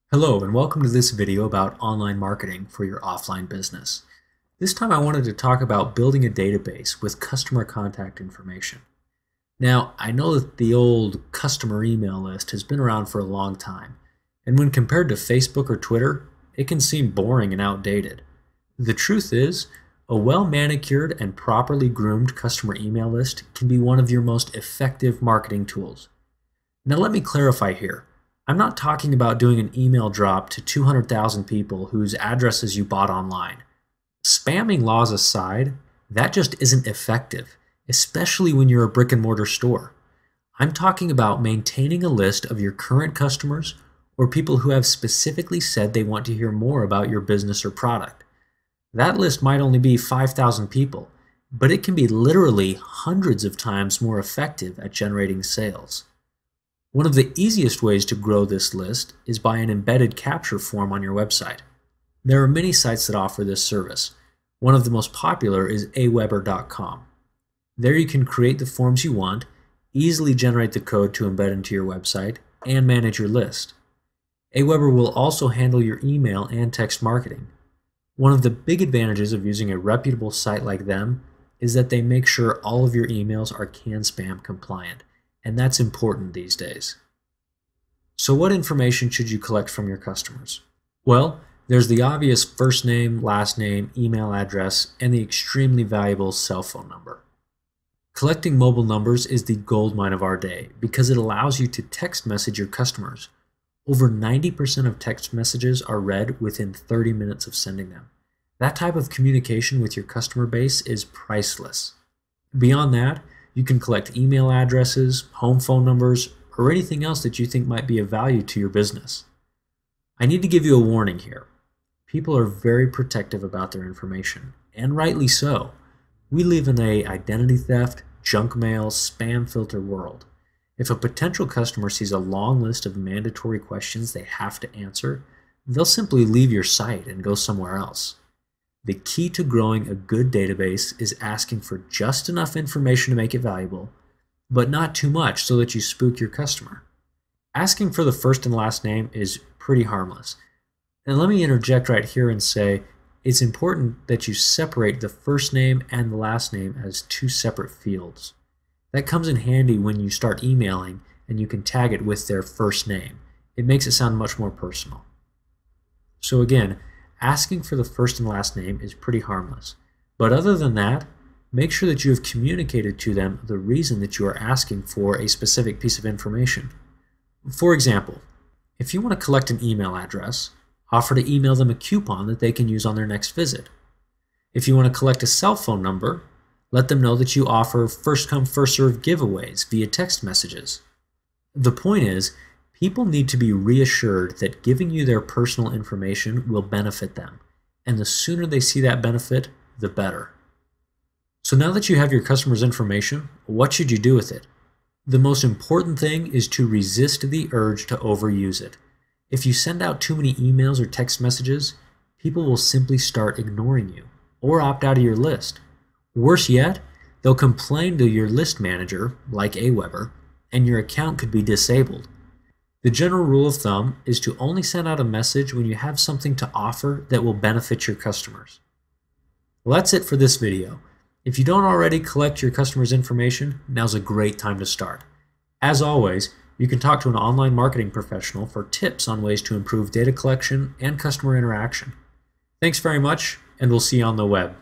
Hello and welcome to this video about online marketing for your offline business. This time I wanted to talk about building a database with customer contact information. Now, I know that the old customer email list has been around for a long time, and when compared to Facebook or Twitter, it can seem boring and outdated. The truth is, a well-manicured and properly groomed customer email list can be one of your most effective marketing tools. Now let me clarify here. I'm not talking about doing an email drop to 200,000 people whose addresses you bought online. Spamming laws aside, that just isn't effective, especially when you're a brick and mortar store. I'm talking about maintaining a list of your current customers or people who have specifically said they want to hear more about your business or product. That list might only be 5,000 people, but it can be literally hundreds of times more effective at generating sales. One of the easiest ways to grow this list is by an embedded capture form on your website. There are many sites that offer this service. One of the most popular is aweber.com. There you can create the forms you want, easily generate the code to embed into your website, and manage your list. Aweber will also handle your email and text marketing. One of the big advantages of using a reputable site like them is that they make sure all of your emails are CAN-SPAM compliant. And that's important these days. So what information should you collect from your customers? Well, there's the obvious first name, last name, email address, and the extremely valuable cell phone number. Collecting mobile numbers is the goldmine of our day because it allows you to text message your customers. Over 90% of text messages are read within 30 minutes of sending them. That type of communication with your customer base is priceless. Beyond that, you can collect email addresses, home phone numbers, or anything else that you think might be of value to your business. I need to give you a warning here. People are very protective about their information, and rightly so. We live in an identity theft, junk mail, spam filter world. If a potential customer sees a long list of mandatory questions they have to answer, they'll simply leave your site and go somewhere else. The key to growing a good database is asking for just enough information to make it valuable, but not too much so that you spook your customer. Asking for the first and last name is pretty harmless. And let me interject right here and say it's important that you separate the first name and the last name as two separate fields. That comes in handy when you start emailing and you can tag it with their first name. It makes it sound much more personal. So again, asking for the first and last name is pretty harmless. But other than that, make sure that you have communicated to them the reason that you are asking for a specific piece of information. For example, if you want to collect an email address, offer to email them a coupon that they can use on their next visit. If you want to collect a cell phone number, let them know that you offer first-come, first-served giveaways via text messages. The point is, people need to be reassured that giving you their personal information will benefit them, and the sooner they see that benefit, the better. So now that you have your customers' information, what should you do with it? The most important thing is to resist the urge to overuse it. If you send out too many emails or text messages, people will simply start ignoring you or opt out of your list. Worse yet, they'll complain to your list manager, like Aweber, and your account could be disabled. The general rule of thumb is to only send out a message when you have something to offer that will benefit your customers. Well, that's it for this video. If you don't already collect your customers' information, now's a great time to start. As always, you can talk to an online marketing professional for tips on ways to improve data collection and customer interaction. Thanks very much, and we'll see you on the web.